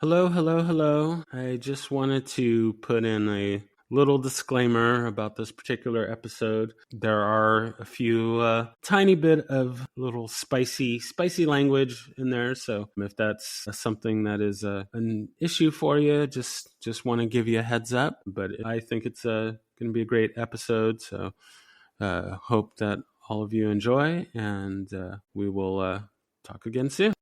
Hello, hello, hello. I just wanted to put in a little disclaimer about this particular episode. There are a few tiny bit of little spicy language in there. So if that's something that is an issue for you, just want to give you a heads up. But I think it's going to be a great episode. So hope that all of you enjoy, and we will talk again soon.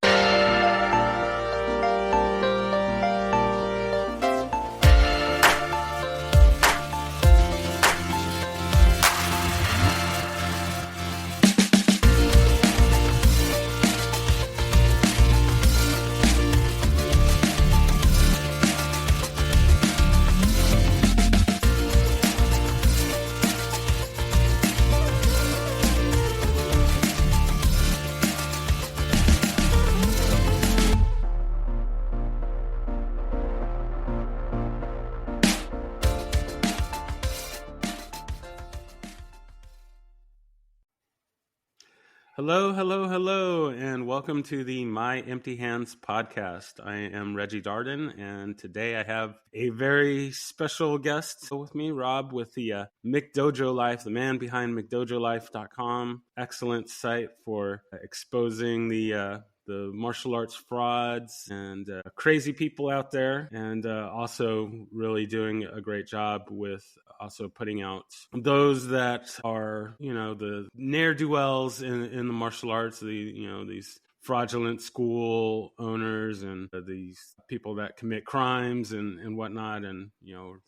Hello, hello, hello, and welcome to the My Empty Hands podcast. I am Reggie Darden, and today I have a very special guest with me, Rob, with the McDojoLife, the man behind McDojoLife.com. Excellent site for exposing the martial arts frauds and crazy people out there, and also really doing a great job with also putting out those that are, the ne'er-do-wells in the martial arts, these fraudulent school owners and these people that commit crimes and whatnot, and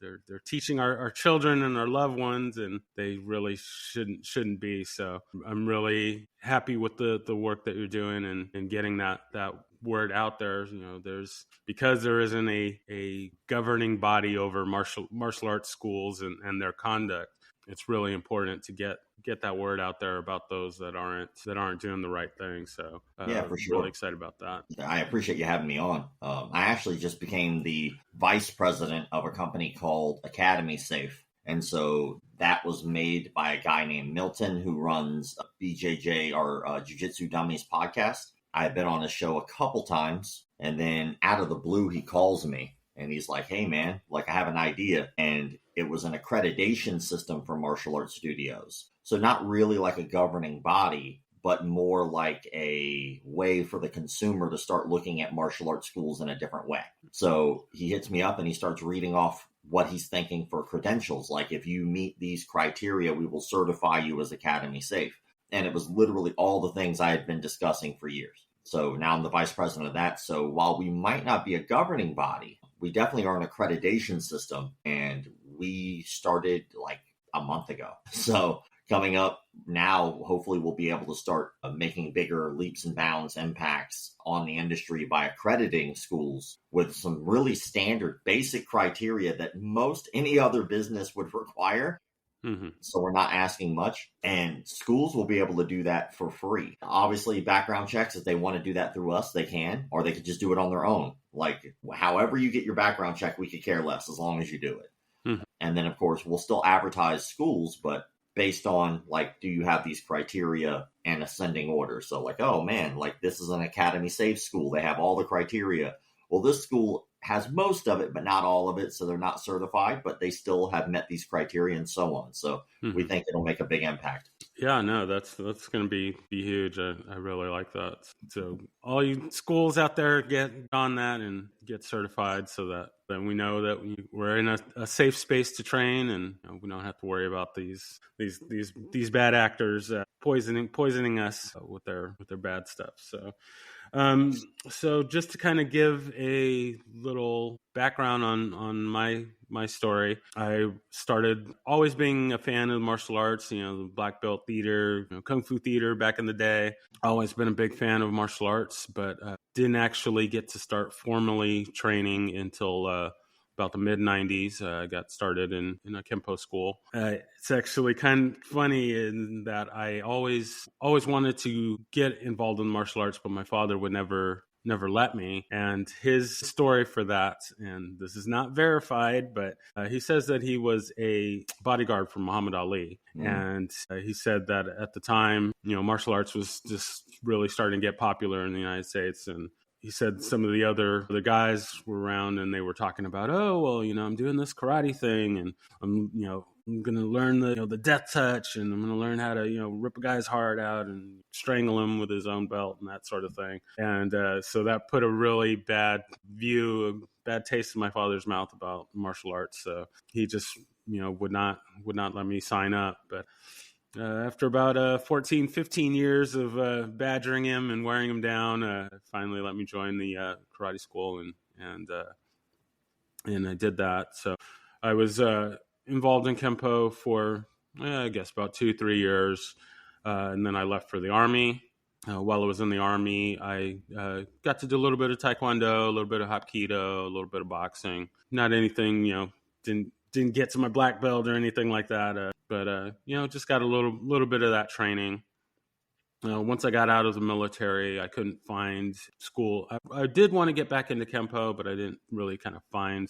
they're teaching our children and our loved ones, and they really shouldn't be. So I'm really happy with the work that you're doing and getting that word out there. Because there isn't a governing body over martial arts schools and their conduct. It's really important to get that word out there about those that aren't doing the right thing. So yeah, for sure. Really excited about that. I appreciate you having me on. I actually just became the vice president of a company called Academy Safe. And so that was made by a guy named Milton who runs BJJ, or Jiu-Jitsu Dummies podcast. I've been on his show a couple times, and then out of the blue, he calls me and he's like, "Hey man, I have an idea." And it was an accreditation system for martial arts studios. So not really like a governing body, but more like a way for the consumer to start looking at martial arts schools in a different way. So he hits me up and he starts reading off what he's thinking for credentials. Like, if you meet these criteria, we will certify you as Academy Safe. And it was literally all the things I had been discussing for years. So now I'm the vice president of that. So while we might not be a governing body, we definitely are an accreditation system. And we started like a month ago. So coming up now, hopefully we'll be able to start making bigger leaps and bounds impacts on the industry by accrediting schools with some really standard basic criteria that most any other business would require. Mm-hmm. So we're not asking much, and schools will be able to do that for free. Obviously, background checks, if they want to do that through us, they can, or they could just do it on their own. Like, however you get your background check, we could care less as long as you do it. Mm-hmm. And then, of course, we'll still advertise schools, but based on, like, do you have these criteria and ascending order? So, like, oh, man, like, this is an Academy Safe school. They have all the criteria. Well, this school has most of it, but not all of it. So they're not certified, but they still have met these criteria and so on. So we think it'll make a big impact. Yeah, no, that's going to be huge. I really like that. So all you schools out there, get on that and get certified, so that then we know that we're in a safe space to train, and we don't have to worry about these bad actors poisoning us with their bad stuff. So just to kind of give a little background on my story, I started always being a fan of martial arts, the black belt theater, kung fu theater back in the day. Always been a big fan of martial arts, but didn't actually get to start formally training until about the mid-90s. I got started in a Kempo school. It's actually kind of funny in that I always wanted to get involved in martial arts, but my father would never let me. And his story for that, and this is not verified, but he says that he was a bodyguard for Muhammad Ali. And he said that at the time, martial arts was just really starting to get popular in the United States. And he said some of the guys were around and they were talking about, oh, well, I'm doing this karate thing and I'm going to learn the death touch, and I'm going to learn how to, rip a guy's heart out and strangle him with his own belt and that sort of thing. And so that put a really bad taste in my father's mouth about martial arts. So he just, would not let me sign up. But after about 14, 15 years of badgering him and wearing him down, finally let me join the karate school, and I did that. So I was involved in Kempo for, I guess, about 2-3 years, and then I left for the Army. While I was in the Army, I got to do a little bit of Taekwondo, a little bit of Hapkido, a little bit of boxing. Not anything, didn't get to my black belt or anything like that, but just got a little bit of that training. Once I got out of the military, I couldn't find school. I did want to get back into Kempo, but I didn't really kind of find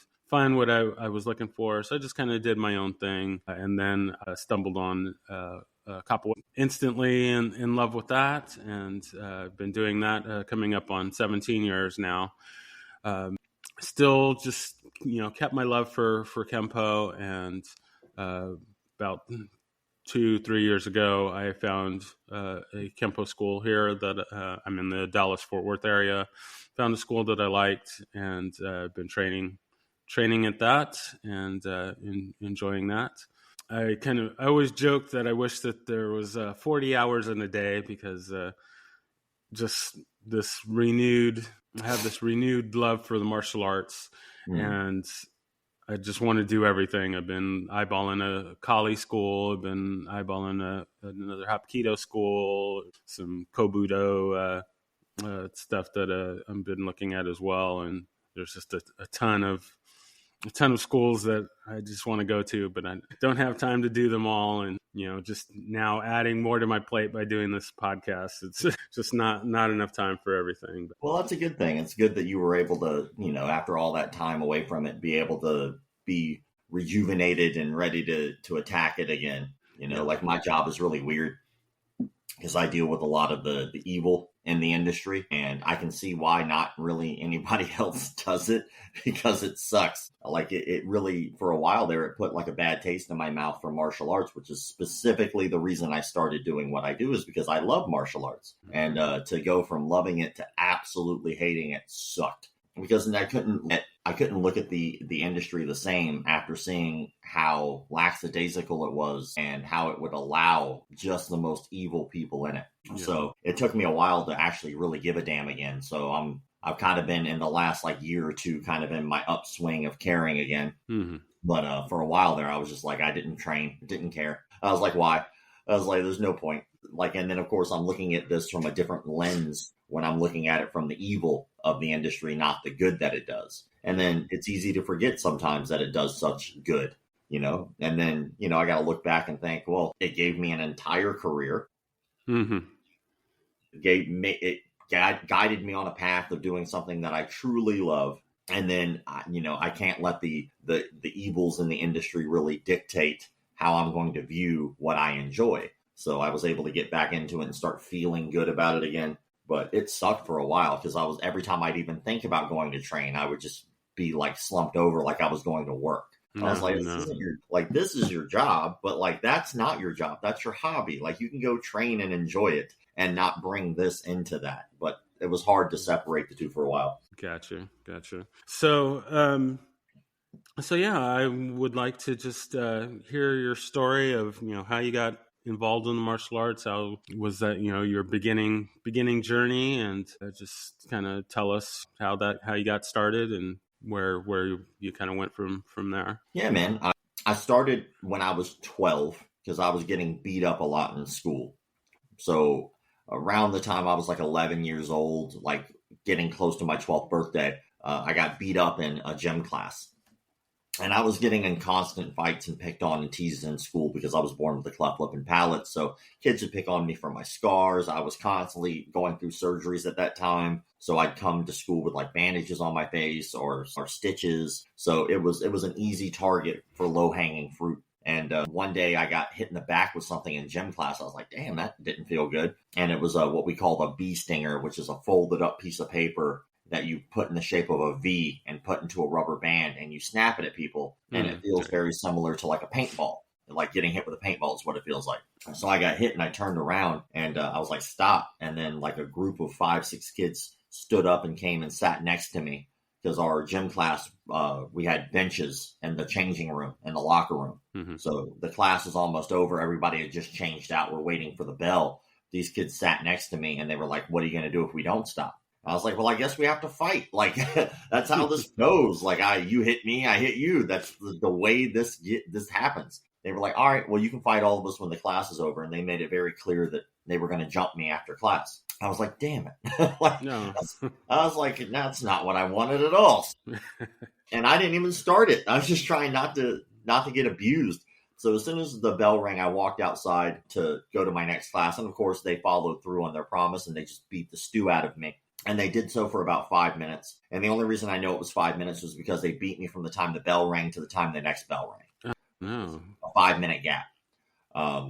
what I was looking for. So I just kind of did my own thing, and then stumbled on a couple. Instantly in love with that, and I've been doing that coming up on 17 years now. Still just, kept my love for Kempo, and about 2-3 years ago, I found a Kempo school here that I'm in the Dallas-Fort Worth area. Found a school that I liked, and been training at that, and enjoying that. I always joke that I wish that there was 40 hours in a day, because just I have this renewed love for the martial arts, and I just want to do everything. I've been eyeballing a Kali school. I've been eyeballing another Hapkido school, some Kobudo stuff that I've been looking at as well. And there's just a ton of schools that I just want to go to, but I don't have time to do them all. And, just now adding more to my plate by doing this podcast, it's just not enough time for everything. Well, that's a good thing. It's good that you were able to, after all that time away from it, be able to be rejuvenated and ready to attack it again. Like my job is really weird because I deal with a lot of the evil in the industry, and I can see why not really anybody else does it, because it sucks. Like it really, for a while there, it put like a bad taste in my mouth for martial arts, which is specifically the reason I started doing what I do, is because I love martial arts. And to go from loving it to absolutely hating it sucked, because I couldn't look at the industry the same after seeing how lackadaisical it was and how it would allow just the most evil people in it. Yeah. So it took me a while to actually really give a damn again. So I've kind of been in the last year or two kind of in my upswing of caring again. Mm-hmm. But for a while there, I was just like, I didn't train, didn't care. I was like, why? I was like, there's no point. And then of course I'm looking at this from a different lens when I'm looking at it from the evil of the industry, not the good that it does. And then it's easy to forget sometimes that it does such good, and then, I got to look back and think, well, it gave me an entire career. Mm-hmm. It guided me on a path of doing something that I truly love. And then, I can't let the evils in the industry really dictate how I'm going to view what I enjoy. So I was able to get back into it and start feeling good about it again. But it sucked for a while, because every time I'd even think about going to train, I would just be slumped over like I was going to work. I was like, this is your job, but that's not your job. That's your hobby. You can go train and enjoy it and not bring this into that. But it was hard to separate the two for a while. Gotcha. So, yeah, I would like to just hear your story of, how you got involved in the martial arts. How was that, your beginning journey, and just kind of tell us how you got started and where you kind of went from there. Yeah, man. I started when I was 12, because I was getting beat up a lot in school. So around the time I was 11 years old, getting close to my 12th birthday, I got beat up in a gym class. And I was getting in constant fights and picked on and teased in school because I was born with a cleft lip and palate. So kids would pick on me for my scars. I was constantly going through surgeries at that time. So I'd come to school with bandages on my face or stitches. So it was an easy target for low hanging fruit. And one day I got hit in the back with something in gym class. I was like, damn, that didn't feel good. And it was what we call a bee stinger, which is a folded up piece of paper that you put in the shape of a V and put into a rubber band, and you snap it at people, and it feels very similar to like a paintball. Like getting hit with a paintball is what it feels like. So I got hit and I turned around and I was like, stop. And then like a group of 5-6 kids stood up and came and sat next to me, because our gym class, we had benches in the changing room, in the locker room. Mm-hmm. So the class was almost over. Everybody had just changed out. We're waiting for the bell. These kids sat next to me and they were like, what are you going to do if we don't stop? I was like, well, I guess we have to fight. Like, that's how this goes. Like, you hit me, I hit you. That's the way this happens. They were like, all right, well, you can fight all of us when the class is over. And they made it very clear that they were going to jump me after class. I was like, damn it. Like, no. I was like, that's not what I wanted at all. And I didn't even start it. I was just trying not to get abused. So as soon as the bell rang, I walked outside to go to my next class. And of course, they followed through on their promise and they just beat the stew out of me. And they did so for about 5 minutes. And the only reason I know it was 5 minutes was because they beat me from the time the bell rang to the time the next bell rang. No. A 5-minute gap,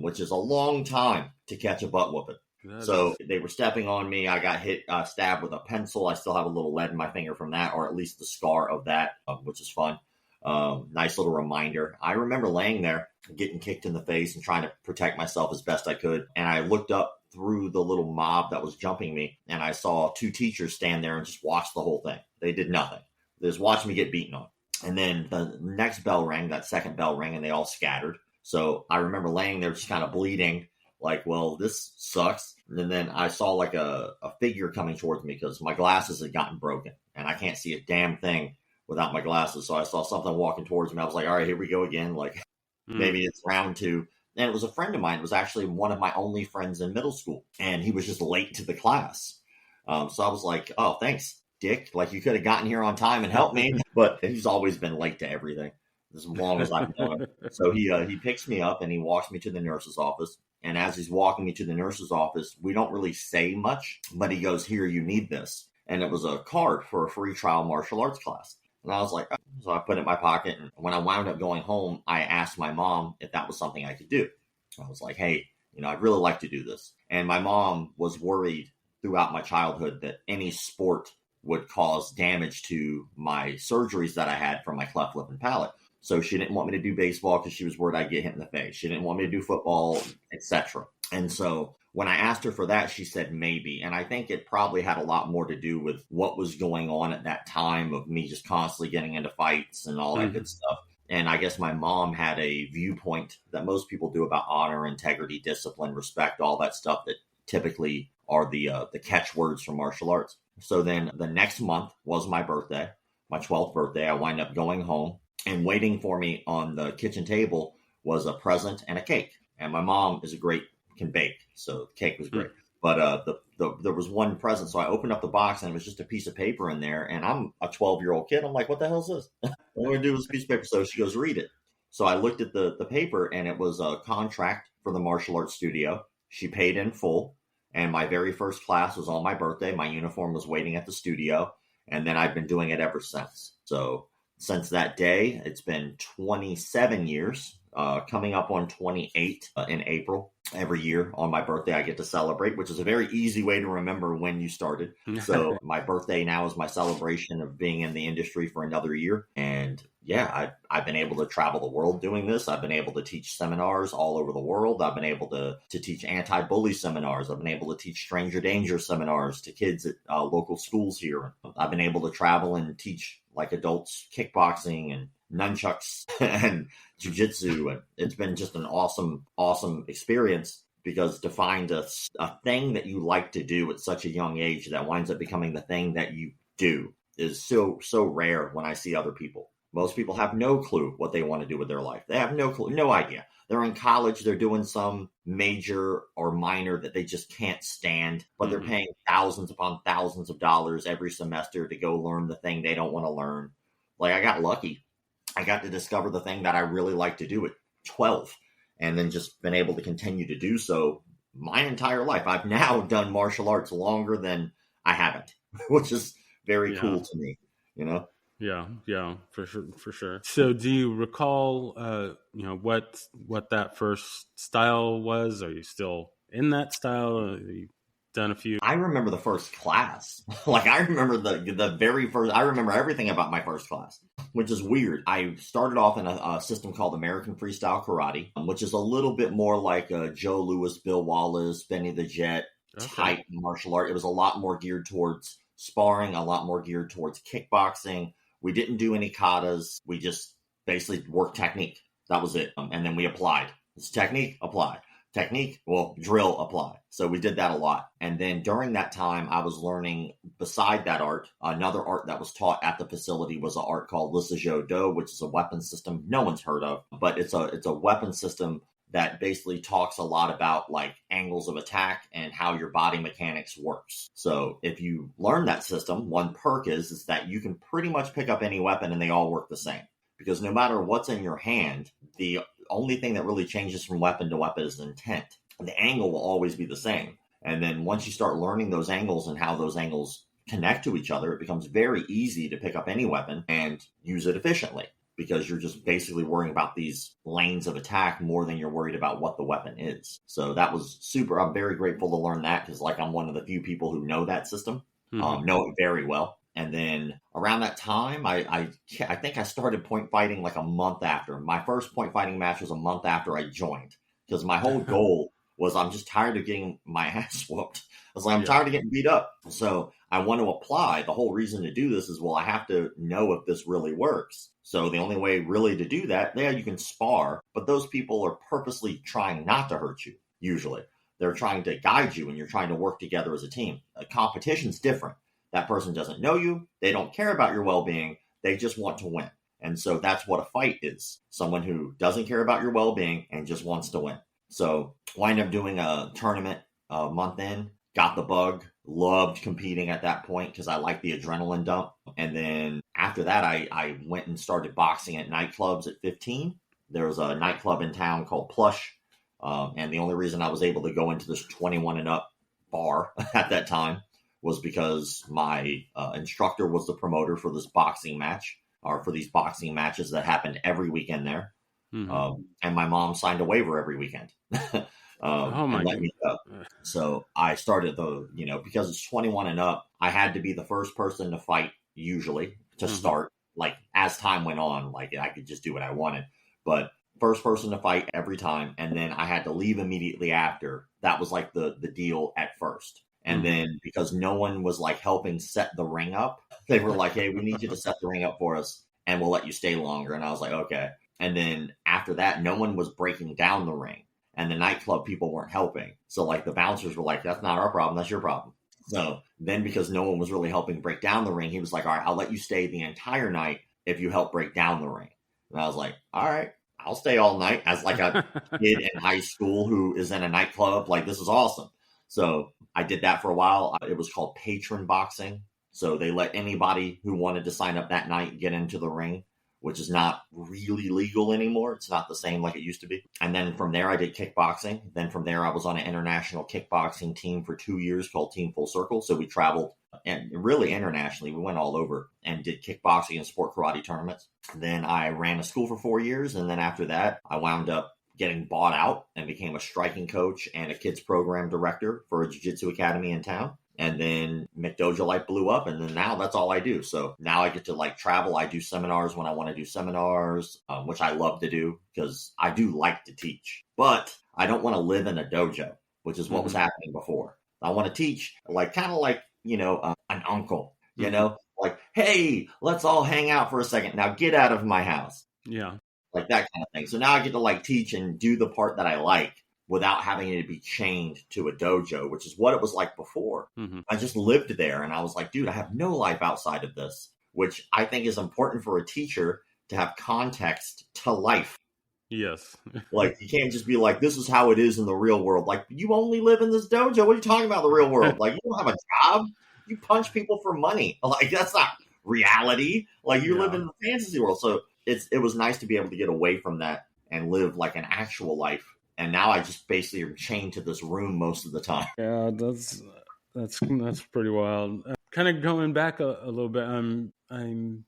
which is a long time to catch a butt whooping. So they were stepping on me. I got hit, stabbed with a pencil. I still have a little lead in my finger from that, or at least the scar of that, which is fun. Nice little reminder. I remember laying there getting kicked in the face and trying to protect myself as best I could. And I looked up through the little mob that was jumping me, and I saw 2 teachers stand there and just watch the whole thing. They did nothing. They just watched me get beaten on. And then the next bell rang, that second bell rang, and they all scattered. So I remember laying there just kind of bleeding, like, well, this sucks. And then I saw like a figure coming towards me because my glasses had gotten broken and I can't see a damn thing without my glasses. So I saw something walking towards me. I was like, all right, here we go again. Like, maybe it's round 2. And it was a friend of mine. It was actually one of my only friends in middle school. And he was just late to the class. So I was like, oh, thanks, Dick. Like, you could have gotten here on time and helped me. But he's always been late to everything as long as I've known him. So he picks me up and he walks me to the nurse's office. And as he's walking me to the nurse's office, we don't really say much, but he goes, here, you need this. And it was a card for a free trial martial arts class. And I was like, oh. So I put it in my pocket. And when I wound up going home, I asked my mom if that was something I could do. I was like, hey, I'd really like to do this. And my mom was worried throughout my childhood that any sport would cause damage to my surgeries that I had from my cleft lip and palate. So she didn't want me to do baseball because she was worried I'd get hit in the face. She didn't want me to do football, etc. And so when I asked her for that, she said maybe. And I think it probably had a lot more to do with what was going on at that time of me just constantly getting into fights and all that good stuff. And I guess my mom had a viewpoint that most people do about honor, integrity, discipline, respect, all that stuff that typically are the catchwords for martial arts. So then the next month was my birthday, my 12th birthday. I wind up going home. And waiting for me on the kitchen table was a present and a cake. And my mom can bake, so the cake was great. But there was one present, so I opened up the box and it was just a piece of paper in there. And I'm a 12-year-old kid. I'm like, what the hell is this? All I'm going to do is a piece of paper. So she goes, read it. So I looked at the paper, and it was a contract for the martial arts studio. She paid in full. And my very first class was on my birthday. My uniform was waiting at the studio. And then I've been doing it ever since. So since that day, it's been 27 years, coming up on 28 in April. Every year on my birthday, I get to celebrate, which is a very easy way to remember when you started. So my birthday now is my celebration of being in the industry for another year. And yeah, I've been able to travel the world doing this. I've been able to teach seminars all over the world. I've been able to teach anti-bully seminars. I've been able to teach stranger danger seminars to kids at local schools here. I've been able to travel and teach like adults kickboxing and nunchucks and jiu-jitsu, and it's been just an awesome experience, because to find a thing that you like to do at such a young age that winds up becoming the thing that you do is so rare when I see other people. Most people have no clue what they want to do with their life. They have no clue, no idea. They're in college, they're doing some major or minor that they just can't stand, but they're paying thousands upon thousands of dollars every semester to go learn the thing they don't want to learn. Like, I got lucky. I got to discover the thing that I really like to do at 12, and then just been able to continue to do so my entire life. I've now done martial arts longer than I haven't, which is very cool to me, Yeah, for sure. So do you recall, what that first style was? Are you still in that style? done a few. I remember the first class. Like I remember the very first. I remember everything about my first class, which is weird. I started off in a system called American Freestyle Karate, which is a little bit more like Joe Louis, Bill Wallace, Benny the Jet type martial art. It was a lot more geared towards sparring, a lot more geared towards kickboxing. We didn't do any katas. We just basically worked technique. That was it. And then we applied. It's technique, apply. Technique, well, drill, apply. So we did that a lot. And then during that time, I was learning, beside that art, another art that was taught at the facility was an art called Lisajo Do, which is a weapon system no one's heard of, but it's a weapon system that basically talks a lot about like angles of attack and how your body mechanics works. So if you learn that system, one perk is that you can pretty much pick up any weapon and they all work the same. Because no matter what's in your hand, the only thing that really changes from weapon to weapon is intent. The angle will always be the same. And then once you start learning those angles and how those angles connect to each other, it becomes very easy to pick up any weapon and use it efficiently, because you're just basically worrying about these lanes of attack more than you're worried about what the weapon is. So that was super. I'm very grateful to learn that, because like I'm one of the few people who know that system, know it very well. And then around that time, I think I started point fighting like a month after. My first point fighting match was a month after I joined, because my whole goal was I'm just tired of getting my ass whooped. I was like, I'm tired of getting beat up. So I want to apply. The whole reason to do this is, well, I have to know if this really works. So the only way really to do that, yeah, you can spar, but those people are purposely trying not to hurt you, usually. They're trying to guide you and you're trying to work together as a team. A competition's different. That person doesn't know you. They don't care about your well-being. They just want to win. And so that's what a fight is. Someone who doesn't care about your well-being and just wants to win. So wind up doing a tournament a month in, got the bug, loved competing at that point because I liked the adrenaline dump. And then after that, I went and started boxing at nightclubs at 15. There was a nightclub in town called Plush. And the only reason I was able to go into this 21 and up bar at that time was because my instructor was the promoter for this boxing match, or for these boxing matches that happened every weekend there. Mm-hmm. And my mom signed a waiver every weekend and let me go. So I started because it's 21 and up, I had to be the first person to fight usually to start. Like as time went on, like I could just do what I wanted, but first person to fight every time. And then I had to leave immediately after. That was like the deal at first. And then because no one was like helping set the ring up, they were like, hey, we need you to set the ring up for us and we'll let you stay longer. And I was like, okay. And then after that, no one was breaking down the ring and the nightclub people weren't helping. So like the bouncers were like, that's not our problem. That's your problem. So then because no one was really helping break down the ring, he was like, all right, I'll let you stay the entire night if you help break down the ring. And I was like, all right, I'll stay all night, as like a kid in high school who is in a nightclub. Like, this is awesome. So I did that for a while. It was called patron boxing. So they let anybody who wanted to sign up that night get into the ring, which is not really legal anymore. It's not the same like it used to be. And then from there, I did kickboxing. Then from there, I was on an international kickboxing team for 2 years called Team Full Circle. So we traveled, and really internationally, we went all over and did kickboxing and sport karate tournaments. Then I ran a school for 4 years. And then after that, I wound up getting bought out and became a striking coach and a kids program director for a jiu-jitsu academy in town. And then McDojoLife blew up, and then now that's all I do. So now I get to like travel. I do seminars when I want to do seminars, which I love to do because I do like to teach. But I don't want to live in a dojo, which is what was happening before. I want to teach like kind of like, an uncle, like, hey, let's all hang out for a second. Now get out of my house. Yeah. Like that kind of thing. So now I get to like teach and do the part that I like without having to be chained to a dojo, which is what it was like before. I just lived there and I was like, dude, I have no life outside of this, which I think is important for a teacher to have context to life. Yes. Like, you can't just be like, this is how it is in the real world. Like, you only live in this dojo. What are you talking about, the real world? Like, you don't have a job. You punch people for money. Like, that's not reality. Like, you live in the fantasy world. So it was nice to be able to get away from that and live like an actual life. And now I just basically am chained to this room most of the time. Yeah, that's pretty wild. Kind of going back a little bit, I'm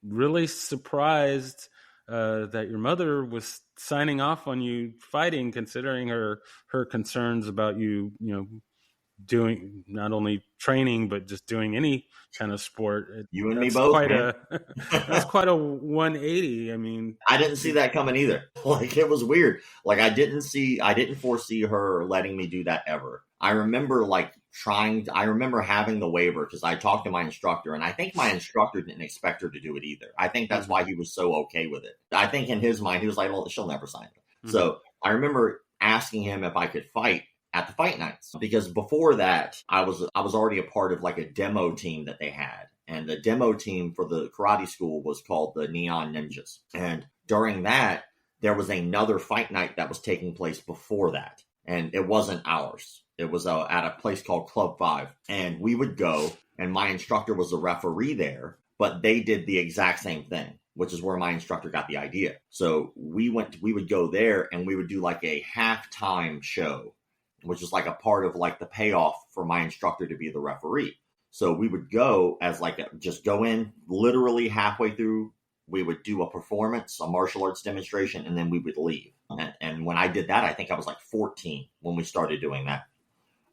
really surprised that your mother was signing off on you fighting, considering her concerns about you, doing not only training but just doing any kind of sport. You and me That's both, quite man. a that's quite a 180. I mean, I didn't see that coming either. Like, it was weird. Like, I didn't foresee her letting me do that ever. I remember I remember having the waiver because I talked to my instructor, and I think my instructor didn't expect her to do it either. I think that's why he was so okay with it. I think in his mind, he was like, well, she'll never sign it. So I remember asking him if I could fight at the fight nights, because before that, I was already a part of like a demo team that they had. And the demo team for the karate school was called the Neon Ninjas. And during that, there was another fight night that was taking place before that. And it wasn't ours. It was at a place called Club 5. And we would go, and my instructor was the referee there, but they did the exact same thing, which is where my instructor got the idea. So we would go there, and we would do like a halftime show, which is like a part of like the payoff for my instructor to be the referee. So we would go as just go in literally halfway through. We would do a performance, a martial arts demonstration, and then we would leave. And when I did that, I think I was like 14 when we started doing that.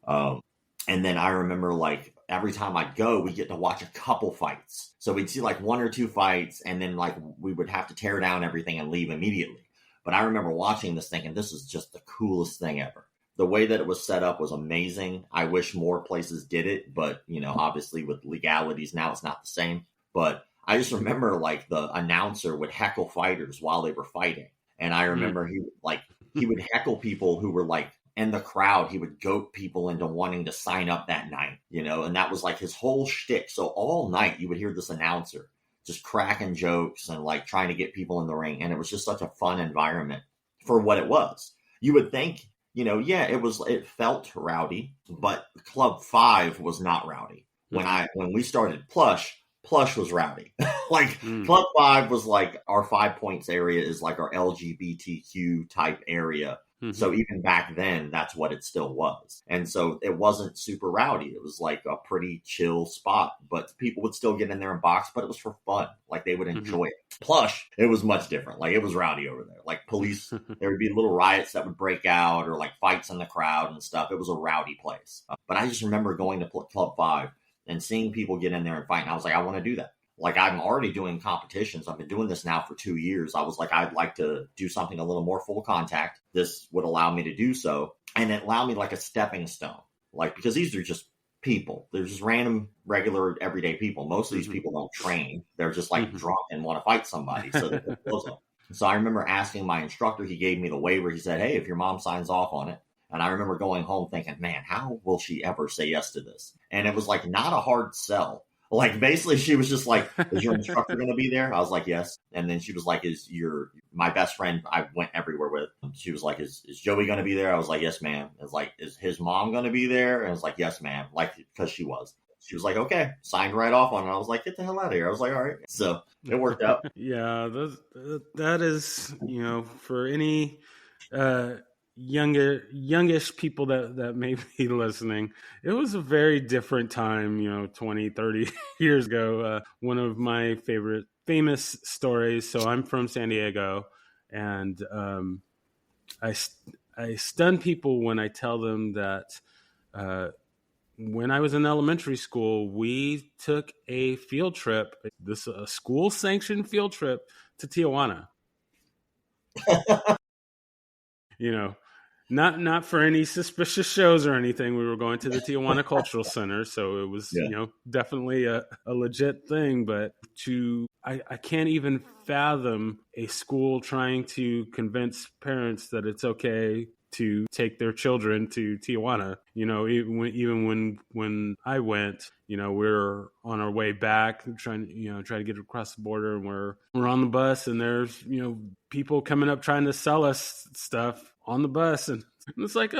And then I remember like every time I'd go, we get to watch a couple fights. So we'd see like one or two fights, and then like we would have to tear down everything and leave immediately. But I remember watching this thinking, this is just the coolest thing ever. The way that it was set up was amazing. I wish more places did it, but obviously with legalities now, it's not the same. But I just remember like the announcer would heckle fighters while they were fighting. And I remember he would heckle people who were like in the crowd. He would goat people into wanting to sign up that night, and that was like his whole shtick. So all night you would hear this announcer just cracking jokes and like trying to get people in the ring. And it was just such a fun environment for what it was. You would think, it felt rowdy, but Club 5 was not rowdy. When we started Plush was rowdy. Club 5 was like our 5 Points area is like our LGBTQ type area. So even back then, that's what it still was. And so it wasn't super rowdy. It was like a pretty chill spot, but people would still get in there and box, but it was for fun. Like they would enjoy it. Plush, it was much different. Like it was rowdy over there. Like police, there would be little riots that would break out or like fights in the crowd and stuff. It was a rowdy place. But I just remember going to Club 5 and seeing people get in there and fight. And I was like, I want to do that. Like I'm already doing competitions. I've been doing this now for 2 years. I was like, I'd like to do something a little more full contact. This would allow me to do so. And it allowed me like a stepping stone, like, because these are just people. They're just random, regular, everyday people. Most of these people don't train. They're just like drunk and want to fight somebody. So I remember asking my instructor, he gave me the waiver. He said, hey, if your mom signs off on it. And I remember going home thinking, man, how will she ever say yes to this? And it was like not a hard sell. Like basically she was just like, is your instructor going to be there? I was like, yes. And then she was like, my best friend I went everywhere with. She was like, is Joey going to be there? I was like, yes, ma'am. It's like, is his mom going to be there? And I was like, yes, ma'am. Like, because she was. She was like, okay, signed right off on it. I was like, get the hell out of here. I was like, all right. So it worked out. Yeah, that is, for any youngish people that may be listening, it was a very different time, 20, 30 years ago. One of my famous stories. So I'm from San Diego, and I stun people when I tell them that when I was in elementary school, we took a field trip, a school sanctioned field trip to Tijuana. Not for any suspicious shows or anything. We were going to the Tijuana Cultural Center, so it was definitely a legit thing. But I can't even fathom a school trying to convince parents that it's okay to take their children to Tijuana. Even when I went, we're on our way back trying to get across the border, and we're on the bus, and there's people coming up trying to sell us stuff on the bus, and it's like,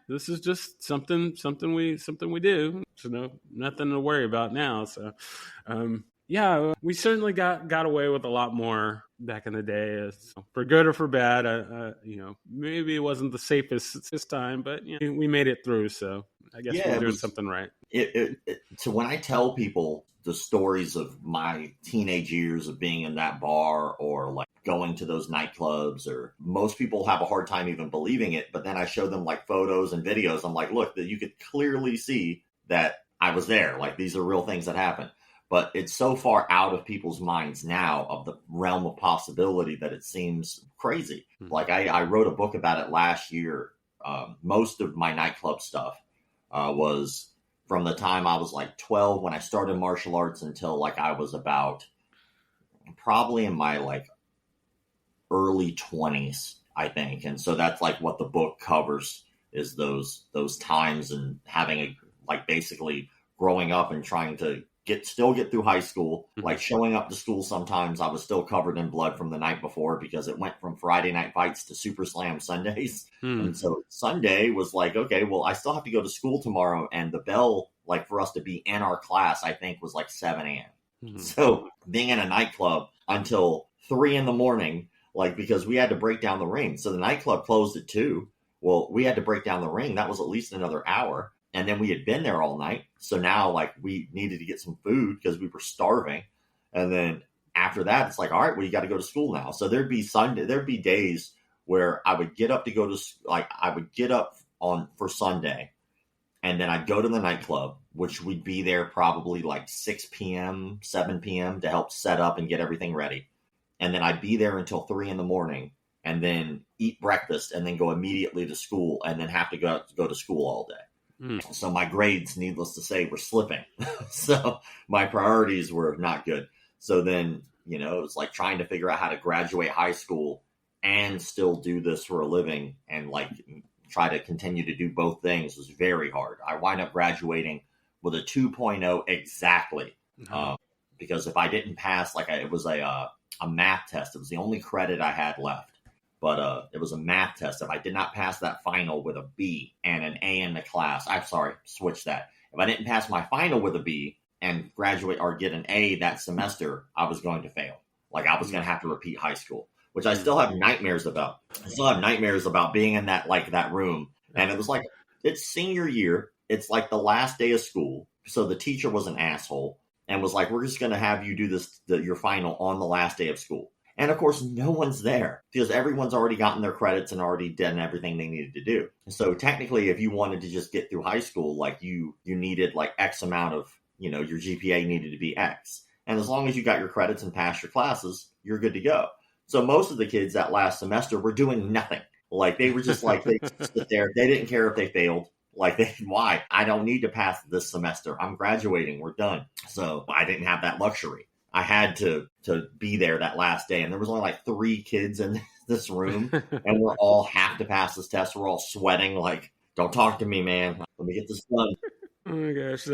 this is just something we do. So nothing to worry about now. So we certainly got away with a lot more back in the day, for good or for bad. Maybe it wasn't the safest this time, but we made it through. So I guess we're doing something right. So when I tell people the stories of my teenage years of being in that bar, or like going to those nightclubs, or most people have a hard time even believing it. But then I show them like photos and videos. I'm like, look, that you could clearly see that I was there. Like, these are real things that happen. But it's so far out of people's minds now of the realm of possibility that it seems crazy. Like, I wrote a book about it last year. Most of my nightclub stuff was from the time I was like 12 when I started martial arts until like I was about probably in my like early 20s, I think. And so that's like what the book covers, is those times, and having a like basically growing up and trying to still get through high school, like showing up to school. Sometimes I was still covered in blood from the night before because it went from Friday night fights to Super Slam Sundays. And so Sunday was like, okay, well, I still have to go to school tomorrow. And the bell, like for us to be in our class, I think was like 7 a.m. So being in a nightclub until 3 a.m, like, because we had to break down the ring. So the nightclub closed at 2. Well, we had to break down the ring. That was at least another hour. And then we had been there all night. So now, like, we needed to get some food because we were starving. And then after that, it's like, all right, well, you got to go to school now. So there'd be days where I would get up to go to, like, I would get up for Sunday, and then I'd go to the nightclub, which we'd be there probably like 6 p.m., 7 p.m. to help set up and get everything ready. And then I'd be there until 3 a.m, and then eat breakfast, and then go immediately to school, and then have to go to school all day. So my grades, needless to say, were slipping. So my priorities were not good. So then, it was like trying to figure out how to graduate high school and still do this for a living, and like try to continue to do both things was very hard. I wind up graduating with a 2.0 exactly. Because if I didn't pass, like it was a math test. It was the only credit I had left. But it was a math test. If I did not pass that final with a B and an A in the class, switch that. If I didn't pass my final with a B and graduate or get an A that semester, I was going to fail. Like, I was going to have to repeat high school, which I still have nightmares about. I still have nightmares about being in that room. And it was like, it's senior year. It's like the last day of school. So the teacher was an asshole and was like, we're just going to have you do your final on the last day of school. And of course, no one's there because everyone's already gotten their credits and already done everything they needed to do. So technically, if you wanted to just get through high school, like you needed like X amount of, your GPA needed to be X. And as long as you got your credits and passed your classes, you're good to go. So most of the kids that last semester were doing nothing. Like, they were just like, they sit there. They didn't care if they failed. Like, why? I don't need to pass this semester. I'm graduating. We're done. So I didn't have that luxury. I had to be there that last day. And there was only like 3 kids in this room. And we're all have to pass this test. We're all sweating like, don't talk to me, man. Let me get this done. Oh my gosh.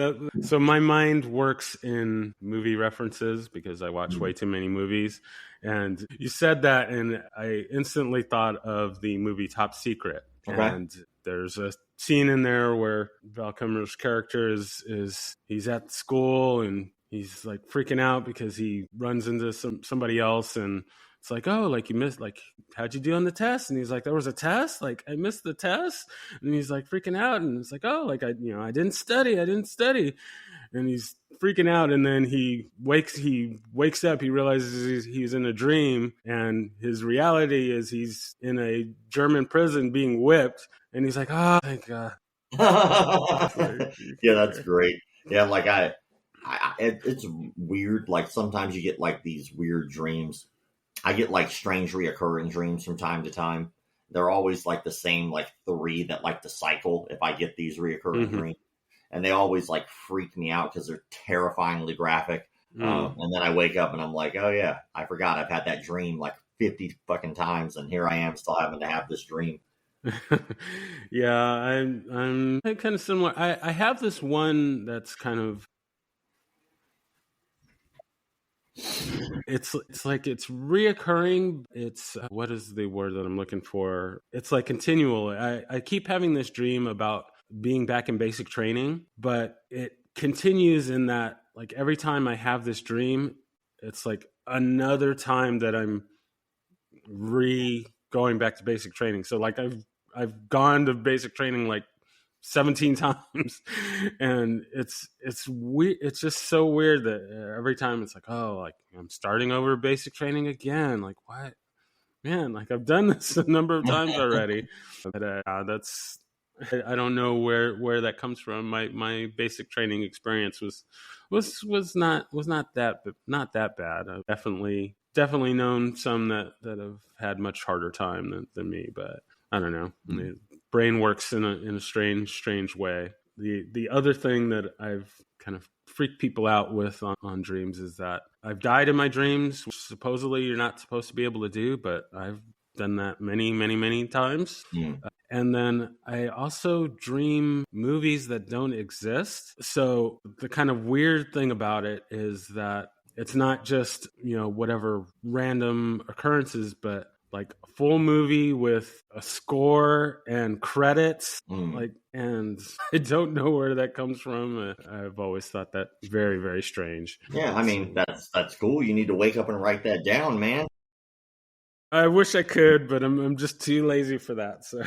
So my mind works in movie references because I watch way too many movies. And you said that, and I instantly thought of the movie Top Secret. Okay. And there's a scene in there where Val Kilmer's character he's at school, and he's like freaking out because he runs into somebody else, and it's like, oh, like you missed, like, how'd you do on the test? And he's like, there was a test? Like, I missed the test? And he's like freaking out, and it's like, oh, like I didn't study. And he's freaking out, and then he wakes up, he realizes he's in a dream, and his reality is he's in a German prison being whipped, and he's like, oh, thank God. Yeah, that's great. Yeah, like it's weird. Like, sometimes you get like these weird dreams. I get like strange reoccurring dreams from time to time. They're always like the same, like 3 that like to cycle if I get these reoccurring dreams. And they always like freak me out because they're terrifyingly graphic. And then I wake up and I'm like, oh yeah, I forgot I've had that dream like 50 fucking times. And here I am still having to have this dream. Yeah, I'm kind of similar. I have this one that's kind of, it's like it's reoccurring. It's what is the word that I'm looking for? It's like continual. I keep having this dream about being back in basic training, but it continues in that, like, every time I have this dream, it's like another time that I'm going back to basic training. So like I've gone to basic training like 17 times. And it's weird. It's just so weird that every time it's like, oh, like I'm starting over basic training again. Like, what? Man, like I've done this a number of times already. But that's I don't know where that comes from. My basic training experience was not that bad. I've definitely known some that have had much harder time than me. But I don't know. The brain works in a strange way. The other thing that I've kind of freaked people out with on dreams is that I've died in my dreams, which supposedly you're not supposed to be able to do, but I've done that many times. And then I also dream movies that don't exist. So the kind of weird thing about it is that it's not just, whatever random occurrences, but like a full movie with a score and credits, and I don't know where that comes from. I've always thought that very, very strange. Yeah, I mean, that's cool. You need to wake up and write that down, man. I wish I could, but I'm just too lazy for that. So,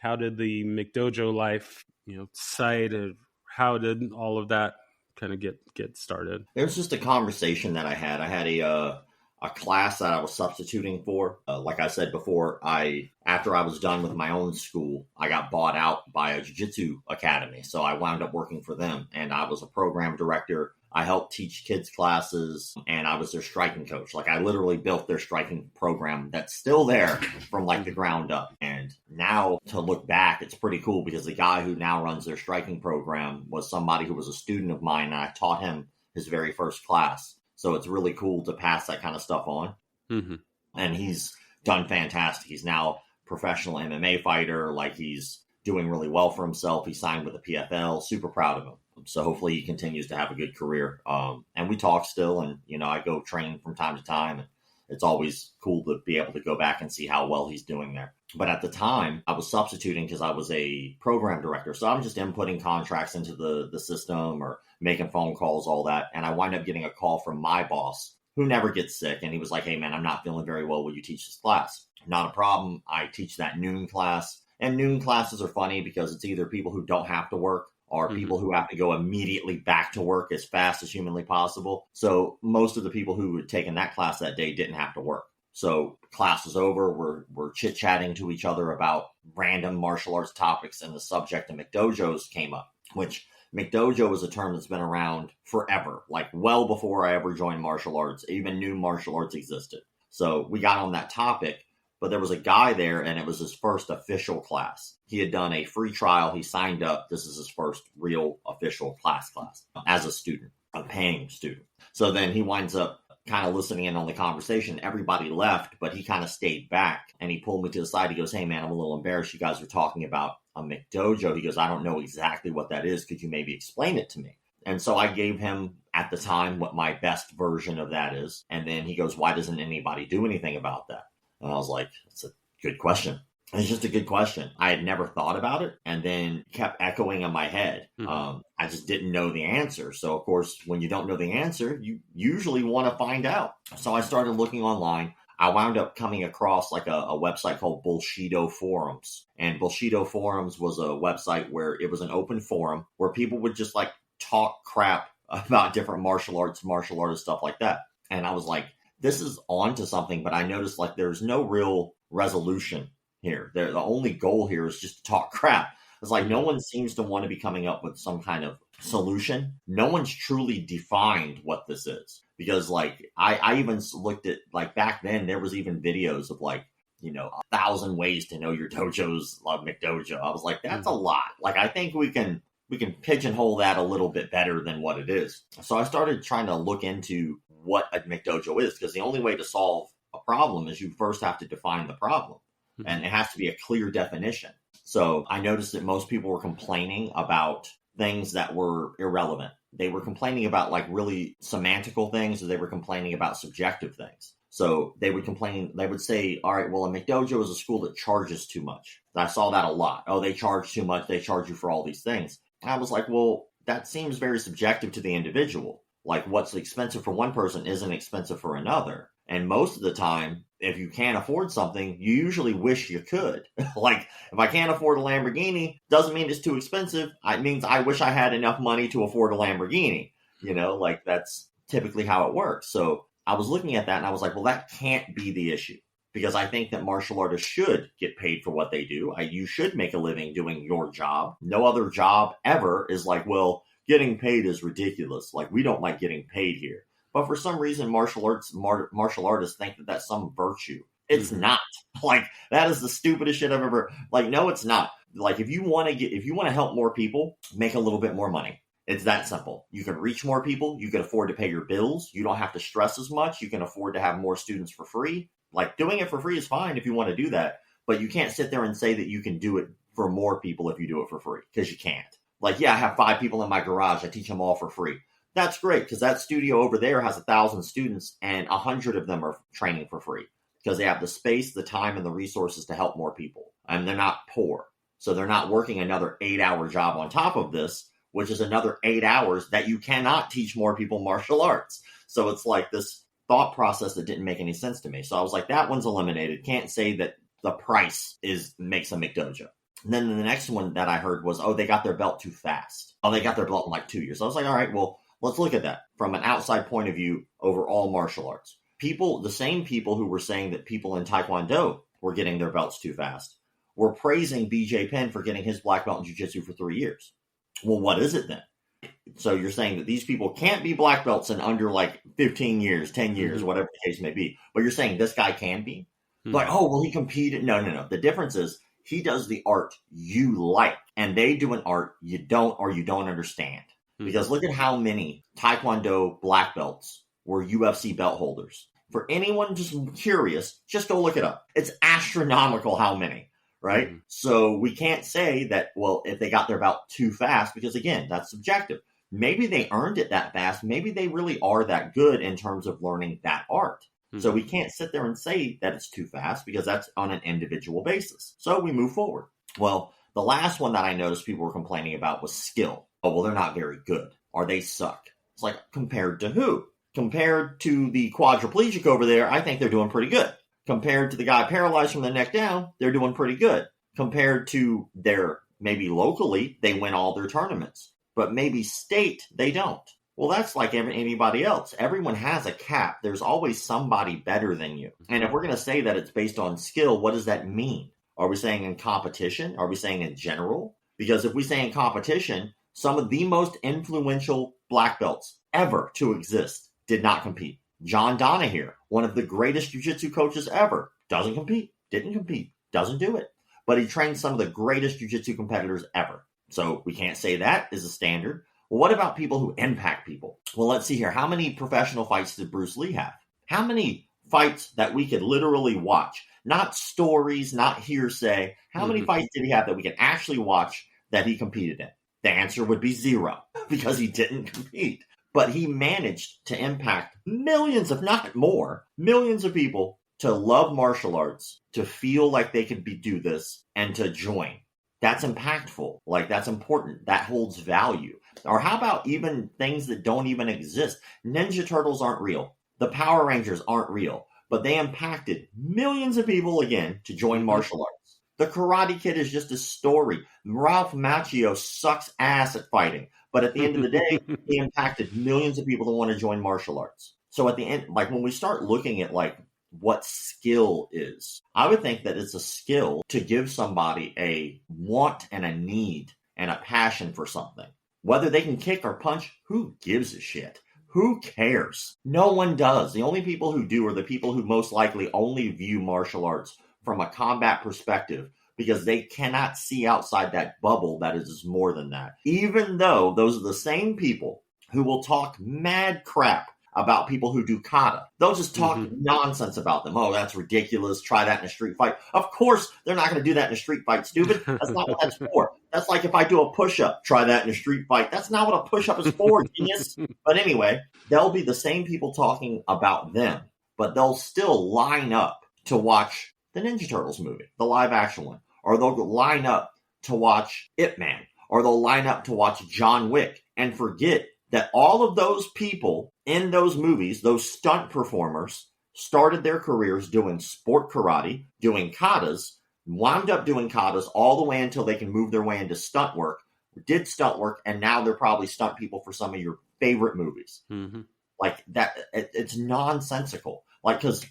how did the McDojoLife, site, or how did all of that kind of get started? It was just a conversation that I had. I had a class that I was substituting for. Like I said before, after I was done with my own school, I got bought out by a jiu-jitsu academy. So I wound up working for them, and I was a program director. I helped teach kids classes, and I was their striking coach. Like I literally built their striking program that's still there from like the ground up. And now to look back, it's pretty cool because the guy who now runs their striking program was somebody who was a student of mine, and I taught him his very first class. So it's really cool to pass that kind of stuff on. Mm-hmm. And he's done fantastic. He's now a professional MMA fighter. Like he's doing really well for himself. He signed with the PFL. Super proud of him. So hopefully he continues to have a good career. And we talk still, and, I go train from time to time. And it's always cool to be able to go back and see how well he's doing there. But at the time, I was substituting because I was a program director. So I'm just inputting contracts into the system or making phone calls, all that. And I wind up getting a call from my boss, who never gets sick. And he was like, hey, man, I'm not feeling very well. Will you teach this class? Not a problem. I teach that noon class. And noon classes are funny because it's either people who don't have to work or people who have to go immediately back to work as fast as humanly possible. So most of the people who had taken that class that day didn't have to work. So class was over. We're chit-chatting to each other about random martial arts topics, and the subject of McDojos came up, which McDojo is a term that's been around forever, like well before I ever joined martial arts. Even knew martial arts existed. So we got on that topic. But there was a guy there, and it was his first official class. He had done a free trial. He signed up. This is his first real official class as a student, a paying student. So then he winds up kind of listening in on the conversation. Everybody left, but he kind of stayed back, and he pulled me to the side. He goes, hey, man, I'm a little embarrassed. You guys were talking about a McDojo. He goes, I don't know exactly what that is. Could you maybe explain it to me? And so I gave him at the time what my best version of that is. And then he goes, why doesn't anybody do anything about that? And I was like, that's a good question. It's just a good question. I had never thought about it, and then kept echoing in my head. I just didn't know the answer. So, of course, when you don't know the answer, you usually want to find out. So I started looking online. I wound up coming across like a website called Bullshido Forums. And Bullshido Forums was a website where it was an open forum where people would just like talk crap about different martial artists, stuff like that. And I was like, this is on to something, but I noticed like there's no real resolution here. The only goal here is just to talk crap. It's like no one seems to want to be coming up with some kind of solution. No one's truly defined what this is. Because like I even looked at like back then there was even videos of like, 1,000 ways to know your dojo's McDojo. I was like, that's a lot. Like I think we can pigeonhole that a little bit better than what it is. So I started trying to look into what a McDojo is, because the only way to solve a problem is you first have to define the problem, and it has to be a clear definition. So I noticed that most people were complaining about things that were irrelevant. They were complaining about like really semantical things, or they were complaining about subjective things. So they would say, all right, well, a McDojo is a school that charges too much. I saw that a lot. Oh, they charge too much. They charge you for all these things. And I was like, well, that seems very subjective to the individual. Like what's expensive for one person isn't expensive for another. And most of the time, if you can't afford something, you usually wish you could. Like, if I can't afford a Lamborghini, doesn't mean it's too expensive. It means I wish I had enough money to afford a Lamborghini. Like that's typically how it works. So I was looking at that and I was like, well, that can't be the issue. Because I think that martial artists should get paid for what they do. You should make a living doing your job. No other job ever is like, well, getting paid is ridiculous. Like, we don't like getting paid here. But for some reason, martial artists think that that's some virtue. It's not. Like, that is the stupidest shit I've ever. Like, no, it's not. Like, if you want to help more people, make a little bit more money. It's that simple. You can reach more people. You can afford to pay your bills. You don't have to stress as much. You can afford to have more students for free. Like, doing it for free is fine if you want to do that, but you can't sit there and say that you can do it for more people if you do it for free, because you can't. Like, yeah, I have 5 people in my garage. I teach them all for free. That's great, because that studio over there has 1,000 students and 100 of them are training for free because they have the space, the time, and the resources to help more people. And they're not poor. So they're not working another 8-hour job on top of this, which is another 8 hours that you cannot teach more people martial arts. So it's like this thought process that didn't make any sense to me. So I was like, that one's eliminated. Can't say that the price makes a McDojo. And then the next one that I heard was, they got their belt too fast. They got their belt in like 2 years. So I was like, all right, well, let's look at that from an outside point of view over all martial arts. The same people who were saying that people in Taekwondo were getting their belts too fast were praising BJ Penn for getting his black belt in jiu-jitsu for 3 years. Well, what is it then? So you're saying that these people can't be black belts in under like 15 years, 10 years, whatever the case may be. But you're saying this guy can be? Like, well, he competed. No. The difference is he does the art you like, and they do an art you don't or you don't understand. Because look at how many Taekwondo black belts were UFC belt holders. For anyone just curious, just go look it up. It's astronomical how many. Right? So we can't say that, well, if they got their belt too fast, because again, that's subjective. Maybe they earned it that fast. Maybe they really are that good in terms of learning that art. So we can't sit there and say that it's too fast because that's on an individual basis. So we move forward. Well, the last one that I noticed people were complaining about was skill. Well, they're not very good, or they suck. It's like, compared to who? Compared to the quadriplegic over there, I think they're doing pretty good. Compared to the guy paralyzed from the neck down, they're doing pretty good. Compared to maybe locally, they win all their tournaments. But maybe state, they don't. Well, that's like anybody else. Everyone has a cap. There's always somebody better than you. And if we're going to say that it's based on skill, what does that mean? Are we saying in competition? Are we saying in general? Because if we say in competition, some of the most influential black belts ever to exist did not compete. John Donahue, one of the greatest jiu-jitsu coaches ever, doesn't compete, didn't compete, doesn't do it. But he trained some of the greatest jiu-jitsu competitors ever. So we can't say that is a standard. Well, what about people who impact people? Well, let's see here. How many professional fights did Bruce Lee have? How many fights that we could literally watch? Not stories, not hearsay. How many fights did he have that we could actually watch that he competed in? The answer would be 0 because he didn't compete. But he managed to impact millions, if not more, millions of people to love martial arts, to feel like they could do this, and to join. That's impactful. Like, that's important. That holds value. Or how about even things that don't even exist? Ninja Turtles aren't real. The Power Rangers aren't real. But they impacted millions of people, again, to join martial arts. The Karate Kid is just a story. Ralph Macchio sucks ass at fighting. But at the end of the day, he impacted millions of people that want to join martial arts. So at the end, like when we start looking at like what skill is, I would think that it's a skill to give somebody a want and a need and a passion for something. Whether they can kick or punch, who gives a shit? Who cares? No one does. The only people who do are the people who most likely only view martial arts from a combat perspective, because they cannot see outside that bubble that is more than that. Even though those are the same people who will talk mad crap about people who do kata. They'll just talk nonsense about them. Oh, that's ridiculous. Try that in a street fight. Of course, they're not going to do that in a street fight, stupid. That's not what that's for. That's like if I do a push-up, try that in a street fight. That's not what a push-up is for, genius. But anyway, they'll be the same people talking about them, but they'll still line up to watch the Ninja Turtles movie, the live action one. Or they'll line up to watch Ip Man, or they'll line up to watch John Wick, and forget that all of those people in those movies, those stunt performers, started their careers doing sport karate, doing katas, wound up doing katas all the way until they can move their way into stunt work, did stunt work, and now they're probably stunt people for some of your favorite movies. Mm-hmm. Like that, it's nonsensical. Like, because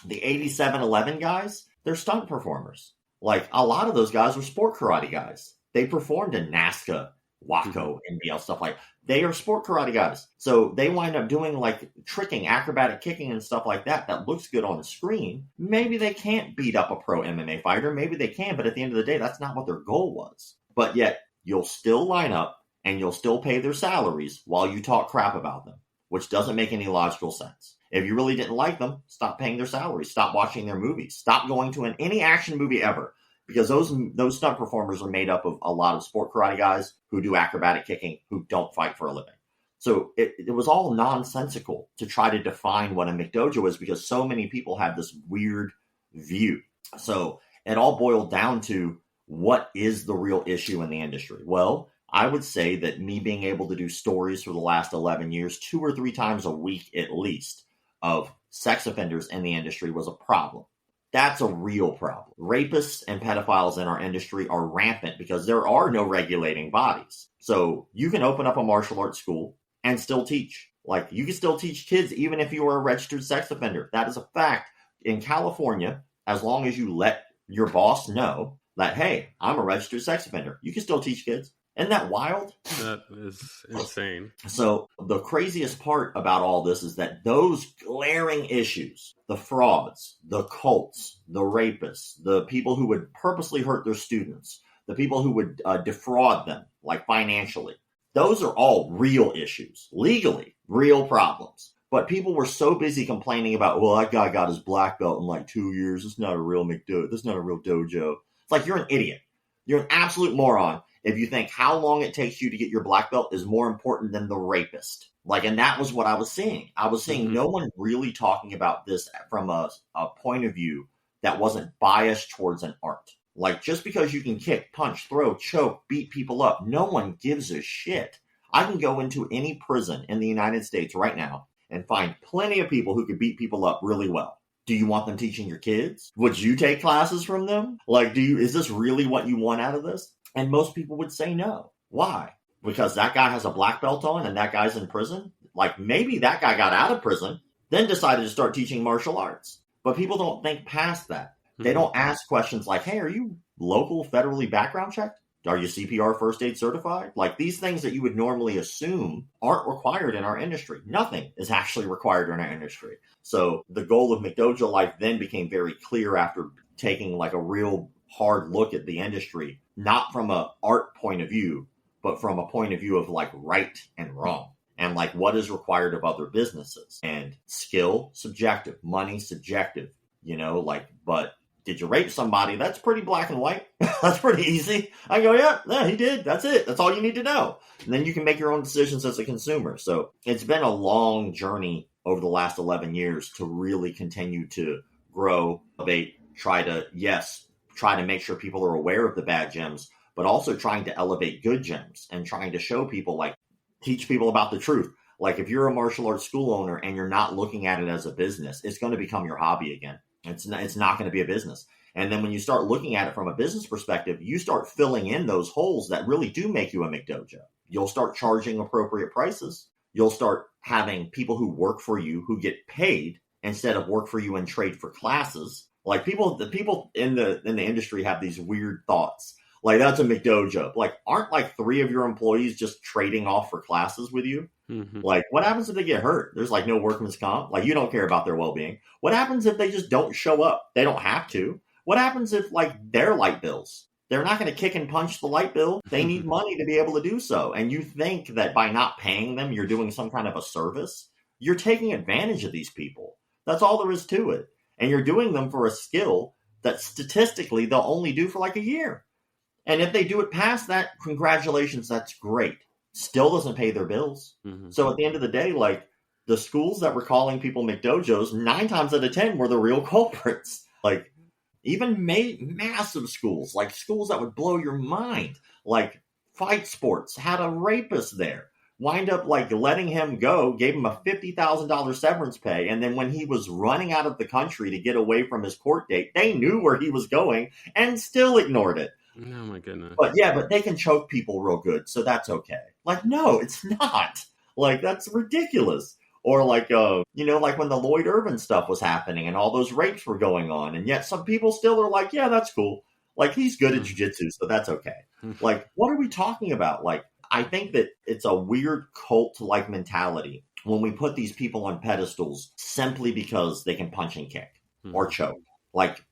the 8711 guys, they're stunt performers. Like, a lot of those guys were sport karate guys. They performed in NASCA, WACO, NBL, stuff like that. They are sport karate guys. So they wind up doing like tricking, acrobatic kicking and stuff like that looks good on the screen. Maybe they can't beat up a pro MMA fighter. Maybe they can, but at the end of the day, that's not what their goal was. But yet you'll still line up and you'll still pay their salaries while you talk crap about them, which doesn't make any logical sense. If you really didn't like them, stop paying their salaries, stop watching their movies, stop going to any action movie ever. Because those stunt performers are made up of a lot of sport karate guys who do acrobatic kicking, who don't fight for a living. So it was all nonsensical to try to define what a McDojo is, because so many people have this weird view. So it all boiled down to, what is the real issue in the industry? Well, I would say that me being able to do stories for the last 11 years, 2 or 3 times a week at least, of sex offenders in the industry was a problem. That's a real problem. Rapists and pedophiles in our industry are rampant because there are no regulating bodies. So you can open up a martial arts school and still teach. Like, you can still teach kids even if you are a registered sex offender. That is a fact. In California, as long as you let your boss know that, hey, I'm a registered sex offender, you can still teach kids. Isn't that wild? That is insane. So the craziest part about all this is that those glaring issues, the frauds, the cults, the rapists, the people who would purposely hurt their students, the people who would defraud them, like financially, those are all real issues, legally, real problems. But people were so busy complaining about, well, that guy got his black belt in like 2 years. It's not a real McDojo. That's not a real dojo. It's like, you're an idiot. You're an absolute moron if you think how long it takes you to get your black belt is more important than the rapist. Like, and that was what I was seeing. I was seeing no one really talking about this from a point of view that wasn't biased towards an art. Like, just because you can kick, punch, throw, choke, beat people up, no one gives a shit. I can go into any prison in the United States right now and find plenty of people who could beat people up really well. Do you want them teaching your kids? Would you take classes from them? Like, is this really what you want out of this? And most people would say no. Why? Because that guy has a black belt on and that guy's in prison? Like, maybe that guy got out of prison, then decided to start teaching martial arts. But people don't think past that. They don't ask questions like, hey, are you local federally background checked? Are you CPR first aid certified? Like, these things that you would normally assume aren't required in our industry. Nothing is actually required in our industry. So the goal of McDojoLife then became very clear after taking like a real hard look at the industry, not from a art point of view, but from a point of view of like right and wrong, and like what is required of other businesses. And skill, subjective; money, subjective. But did you rape somebody? That's pretty black and white. That's pretty easy. I go, yeah, he did. That's it. That's all you need to know. And then you can make your own decisions as a consumer. So it's been a long journey over the last 11 years to really continue to grow, elevate, try to make sure people are aware of the bad gems, but also trying to elevate good gems and trying to show people, like, teach people about the truth. Like, if you're a martial arts school owner and you're not looking at it as a business, it's going to become your hobby again. It's not going to be a business. And then when you start looking at it from a business perspective, you start filling in those holes that really do make you a McDojo. You'll start charging appropriate prices. You'll start having people who work for you who get paid instead of work for you and trade for classes. Like, the people in the industry have these weird thoughts. Like, that's a McDojo. Like, aren't like 3 of your employees just trading off for classes with you? Mm-hmm. Like, what happens if they get hurt? There's like no workman's comp. Like, you don't care about their well-being. What happens if they just don't show up? They don't have to. What happens if, like, their light bills? They're not going to kick and punch the light bill. They need money to be able to do so. And you think that by not paying them, you're doing some kind of a service? You're taking advantage of these people. That's all there is to it. And you're doing them for a skill that statistically they'll only do for like a year. And if they do it past that, congratulations, that's great. Still doesn't pay their bills. Mm-hmm. So at the end of the day, like, the schools that were calling people McDojos, 9 times out of 10 were the real culprits. Like, even massive schools, like schools that would blow your mind, like Fight Sports had a rapist there. wind up like letting him go, gave him a $50,000 severance pay. And then when he was running out of the country to get away from his court date, they knew where he was going and still ignored it. Oh my goodness. But yeah, but they can choke people real good, so that's okay. Like, no, it's not. Like, that's ridiculous. Or like, like when the Lloyd Irvin stuff was happening and all those rapes were going on. And yet some people still are like, yeah, that's cool. Like, he's good at jiu-jitsu, so that's okay. Like, what are we talking about? Like, I think that it's a weird cult-like mentality when we put these people on pedestals simply because they can punch and kick or choke. Like,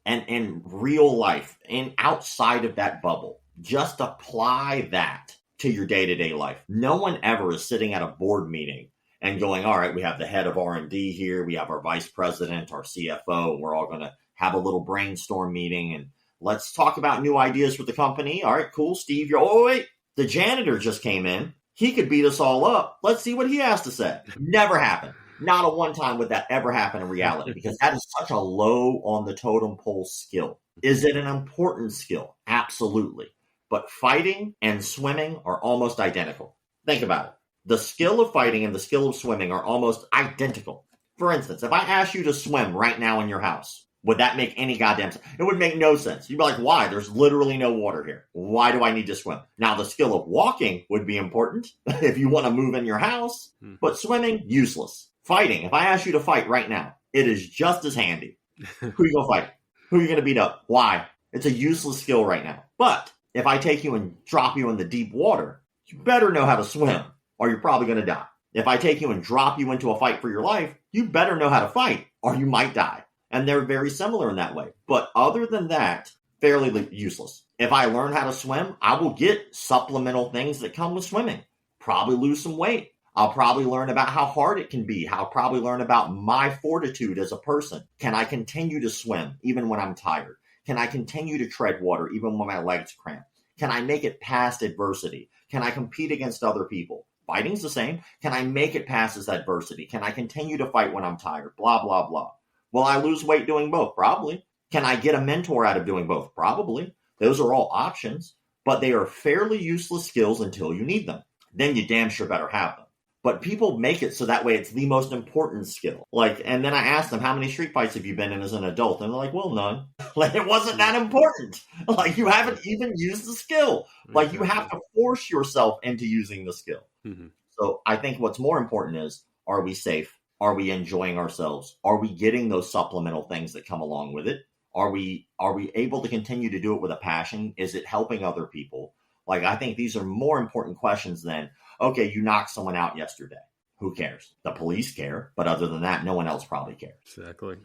and in real life, and outside of that bubble, just apply that to your day-to-day life. No one ever is sitting at a board meeting and going, all right, we have the head of R&D here, we have our vice president, our CFO, we're all going to have a little brainstorm meeting, and let's talk about new ideas for the company. All right, cool, Steve, wait, the janitor just came in. He could beat us all up. Let's see what he has to say. Never happened. Not a one time would that ever happen in reality, because that is such a low on the totem pole skill. Is it an important skill? Absolutely. But fighting and swimming are almost identical. Think about it. The skill of fighting and the skill of swimming are almost identical. For instance, if I asked you to swim right now in your house, would that make any goddamn sense? It would make no sense. You'd be like, why? There's literally no water here. Why do I need to swim? Now, the skill of walking would be important if you want to move in your house, but swimming, useless. Fighting, if I ask you to fight right now, it is just as handy. Who are you going to fight? Who are you going to beat up? Why? It's a useless skill right now. But if I take you and drop you in the deep water, you better know how to swim, or you're probably going to die. If I take you and drop you into a fight for your life, you better know how to fight, or you might die. And they're very similar in that way. But other than that, fairly useless. If I learn how to swim, I will get supplemental things that come with swimming. Probably lose some weight. I'll probably learn about how hard it can be. I'll probably learn about my fortitude as a person. Can I continue to swim even when I'm tired? Can I continue to tread water even when my legs cramp? Can I make it past adversity? Can I compete against other people? Fighting's the same. Can I make it past this adversity? Can I continue to fight when I'm tired? Blah, blah, blah. Will I lose weight doing both? Probably. Can I get a mentor out of doing both? Probably. Those are all options, but they are fairly useless skills until you need them. Then you damn sure better have them. But people make it so that way it's the most important skill. Like, and then I asked them, how many street fights have you been in as an adult? And they're like, well, none. Like, it wasn't that important. Like, you haven't even used the skill. Like, you have to force yourself into using the skill. Mm-hmm. So I think what's more important is, are we safe? Are we enjoying ourselves? Are we getting those supplemental things that come along with it? Are we able to continue to do it with a passion? Is it helping other people? Like, I think these are more important questions than, okay, you knocked someone out yesterday. Who cares? The police care, but other than that, no one else probably cares. Exactly.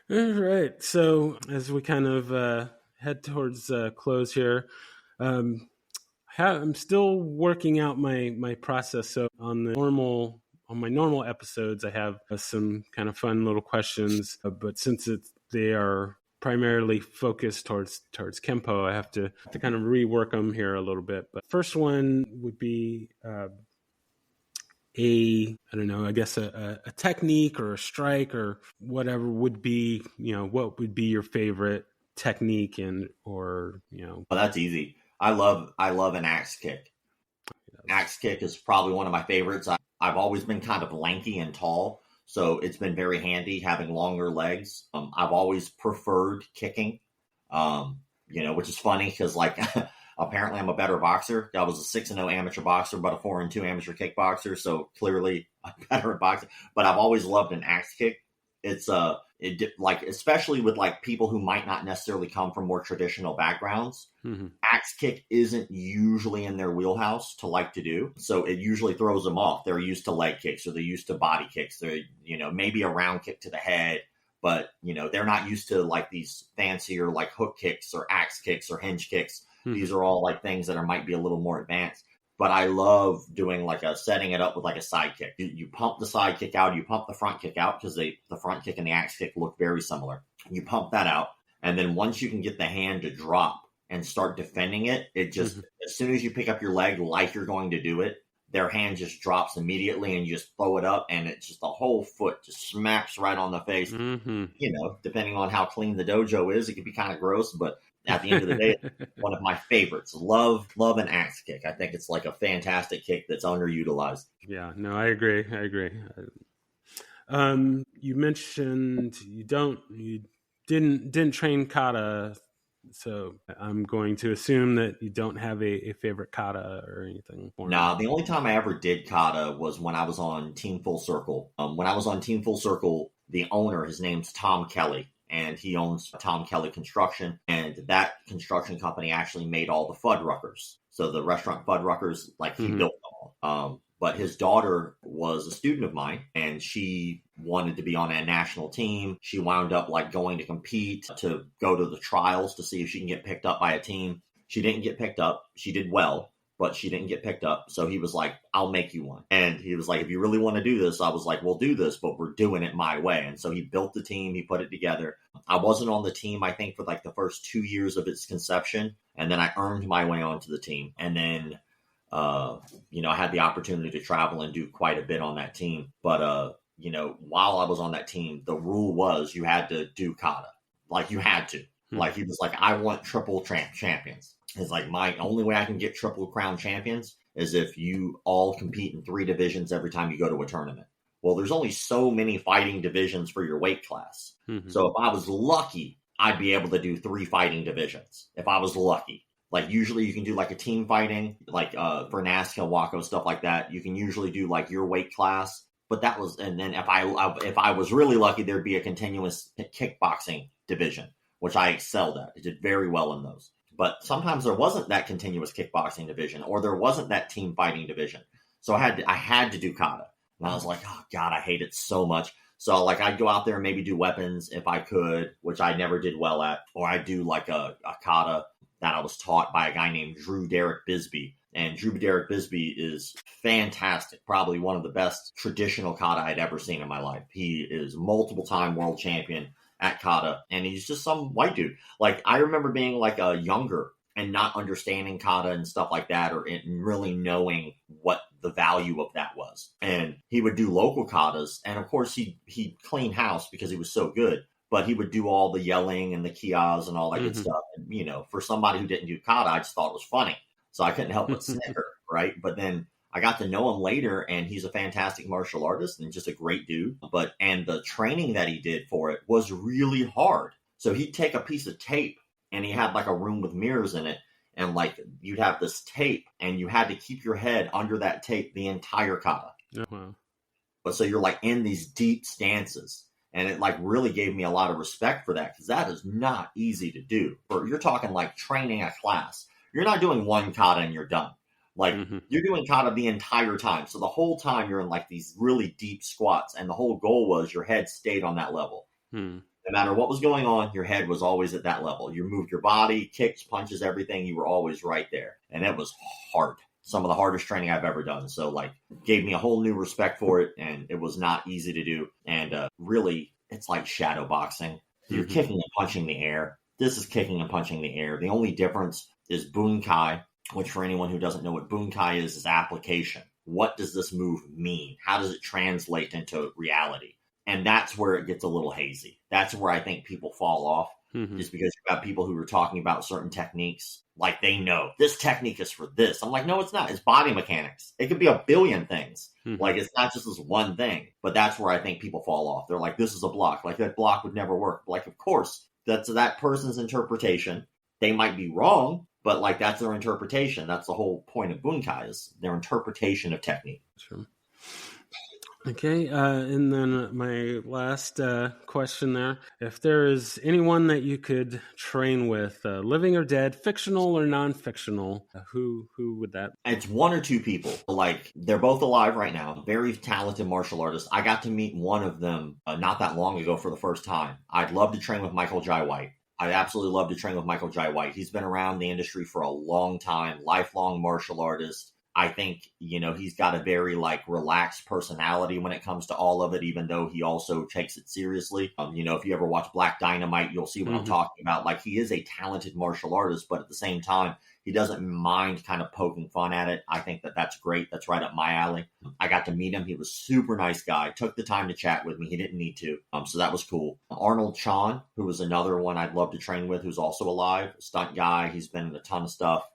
All right. So as we kind of head towards close here, I'm still working out my process. So on my normal episodes, I have some kind of fun little questions, but since they are primarily focused towards Kempo, I have to kind of rework them here a little bit. But first one would be a technique or a strike or whatever would be, what would be your favorite technique Well, that's easy. I love an axe kick. Axe kick is probably one of my favorites. I've always been kind of lanky and tall, so it's been very handy having longer legs. I've always preferred kicking, which is funny because, like, apparently I'm a better boxer. I was a 6-0 amateur boxer, but a 4-2 amateur kickboxer, so clearly I'm better at boxing. But I've always loved an axe kick. It's especially with like people who might not necessarily come from more traditional backgrounds. Mm-hmm. Axe kick isn't usually in their wheelhouse to like to do, so it usually throws them off. They're used to leg kicks or they're used to body kicks. They're maybe a round kick to the head, but they're not used to like these fancier like hook kicks or axe kicks or hinge kicks. Mm-hmm. These are all like things that might be a little more advanced. But I love doing setting it up with like a side kick. You pump the side kick out, you pump the front kick out because the front kick and the axe kick look very similar. You pump that out, and then once you can get the hand to drop and start defending it, it just as soon as you pick up your leg like you're going to do it, their hand just drops immediately, and you just throw it up, and it's just the whole foot just smacks right on the face. Mm-hmm. Depending on how clean the dojo is, it can be kind of gross, but at the end of the day, one of my favorites. Love an axe kick. I think it's like a fantastic kick that's underutilized. Yeah, no, I agree. You mentioned you didn't train kata, so I'm going to assume that you don't have a favorite kata or anything. Nah, the only time I ever did kata was when I was on Team Full Circle. When I was on Team Full Circle, the owner, his name's Tom Kelly, and he owns Tom Kelly Construction, and that construction company actually made all the Fuddruckers. So the restaurant Fuddruckers, like he built them all. But his daughter was a student of mine, and she wanted to be on a national team. She wound up like going to compete to go to the trials to see if she can get picked up by a team. She didn't get picked up. She did well, but she didn't get picked up. So he was like, I'll make you one. And he was like, if you really want to do this, I was like, we'll do this, but we're doing it my way. And so he built the team. He put it together. I wasn't on the team, I think, for like the first 2 years of its conception. And then I earned my way onto the team. And then I had the opportunity to travel and do quite a bit on that team. But, while I was on that team, the rule was you had to do kata. Like, you had to. Like, he was like, I want triple champions. It's like, my only way I can get triple crown champions is if you all compete in 3 divisions every time you go to a tournament. Well, there's only so many fighting divisions for your weight class. So if I was lucky, I'd be able to do 3 fighting divisions. If I was lucky. Like, usually you can do like a team fighting, like for NASCAR, Waco, stuff like that. You can usually do like your weight class. But that was, and then if I was really lucky, there'd be a continuous kickboxing division, which I excelled at. I did very well in those. But sometimes there wasn't that continuous kickboxing division, or there wasn't that team fighting division. So I had to do kata. And I was like, oh God, I hate it so much. So like I'd go out there and maybe do weapons if I could, which I never did well at, or I'd do like a kata that I was taught by a guy named Drew Derek Bisbee. And Drew Derek Bisbee is fantastic, probably one of the best traditional kata I'd ever seen in my life. He is multiple-time world champion at kata, and he's just some white dude. Like, I remember being like a younger and not understanding kata and stuff like that, or really knowing what the value of that was. And he would do local katas, and of course he'd clean house because he was so good. But he would do all the yelling and the kias and all that good stuff. And, for somebody who didn't do kata, I just thought it was funny. So I couldn't help but snicker, right? But then I got to know him later, and he's a fantastic martial artist and just a great dude. And the training that he did for it was really hard. So he'd take a piece of tape, and he had like a room with mirrors in it. And like you'd have this tape, and you had to keep your head under that tape the entire kata. Oh, wow. But so you're like in these deep stances. And it like really gave me a lot of respect for that, because that is not easy to do. You're talking like training a class. You're not doing one kata and you're done. Like you're doing kata the entire time. So the whole time you're in like these really deep squats, and the whole goal was your head stayed on that level. No matter what was going on, your head was always at that level. You moved your body, kicks, punches, everything. You were always right there. And it was hard. Some of the hardest training I've ever done. So like gave me a whole new respect for it, and it was not easy to do. And really, it's like shadow boxing. You're kicking and punching the air. This is kicking and punching the air. The only difference is bunkai, which for anyone who doesn't know what bunkai is application. What does this move mean? How does it translate into reality? And that's where it gets a little hazy. That's where I think people fall off. Just because you've got people who are talking about certain techniques, like they know this technique is for this. I'm like, no, it's not. It's body mechanics. It could be a billion things. Like, it's not just this one thing. But that's where I think people fall off. They're like, this is a block. Like, that block would never work. Like, of course, that's that person's interpretation. They might be wrong, but like that's their interpretation. That's the whole point of bunkai, is their interpretation of technique. Sure. Okay, and then my last question there. If there is anyone that you could train with, living or dead, fictional or non-fictional, who would that be? It's 1 or 2 people. Like, they're both alive right now. Very talented martial artists. I got to meet one of them not that long ago for the first time. I'd love to train with Michael Jai White. I'd absolutely love to train with Michael Jai White. He's been around the industry for a long time, lifelong martial artist. I think, he's got a very relaxed personality when it comes to all of it, even though he also takes it seriously. If you ever watch Black Dynamite, you'll see what I'm talking about. Like, he is a talented martial artist, but at the same time, he doesn't mind kind of poking fun at it. I think that's great. That's right up my alley. I got to meet him. He was a super nice guy. Took the time to chat with me. He didn't need to. So that was cool. Arnold Chan, who was another one I'd love to train with, who's also alive. Stunt guy. He's been in a ton of stuff.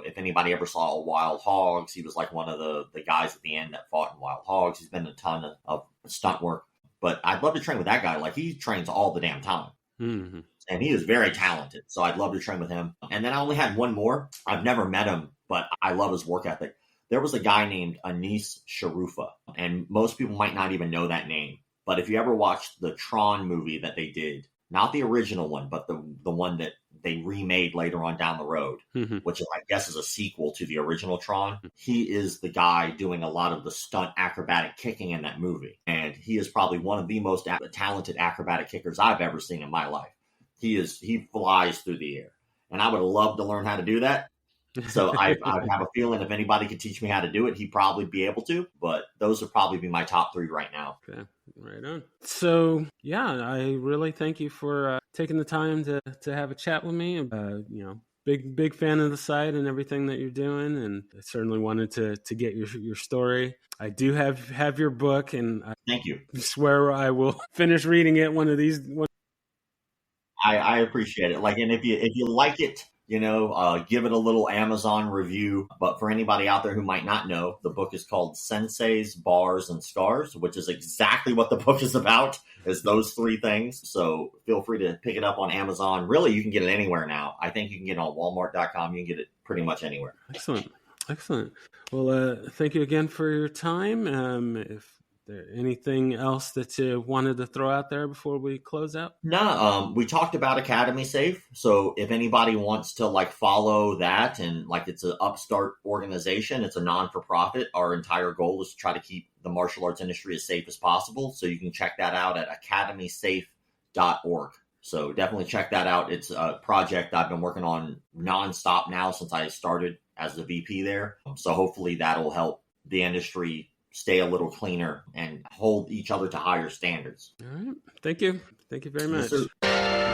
If anybody ever saw Wild Hogs, he was like one of the guys at the end that fought in Wild Hogs. He's been in a ton of stunt work. But I'd love to train with that guy. Like, he trains all the damn time. And he is very talented. So I'd love to train with him. And then I only had one more. I've never met him, but I love his work ethic. There was a guy named Anis Sharufa. And most people might not even know that name. But if you ever watched the Tron movie that they did, not the original one, but the one that they remade later on down the road, which I guess is a sequel to the original Tron. He is the guy doing a lot of the stunt acrobatic kicking in that movie. And he is probably one of the most talented acrobatic kickers I've ever seen in my life. He flies through the air. And I would love to learn how to do that. So I have a feeling if anybody could teach me how to do it, he'd probably be able to. But those would probably be my top 3 right now. Okay, right on. So, yeah, I really thank you for taking the time to have a chat with me. Big fan of the site and everything that you're doing, and I certainly wanted to get your story. I do have your book, and thank you. I swear I will finish reading it one of these. I appreciate it. And if you like it, give it a little Amazon review. But for anybody out there who might not know, the book is called Senseis, Bars, and Scars, which is exactly what the book is about, is those 3 things. So feel free to pick it up on Amazon. Really, you can get it anywhere now. I think you can get it on Walmart.com. You can get it pretty much anywhere. Excellent. Well, thank you again for your time. If there anything else that you wanted to throw out there before we close out? No, we talked about Academy Safe. So if anybody wants to follow that, and it's an upstart organization, it's a non-for-profit. Our entire goal is to try to keep the martial arts industry as safe as possible. So you can check that out at academysafe.org. So definitely check that out. It's a project I've been working on nonstop now since I started as the VP there. So hopefully that'll help the industry stay a little cleaner and hold each other to higher standards. All right. Thank you. Thank you very much. Yes, sir.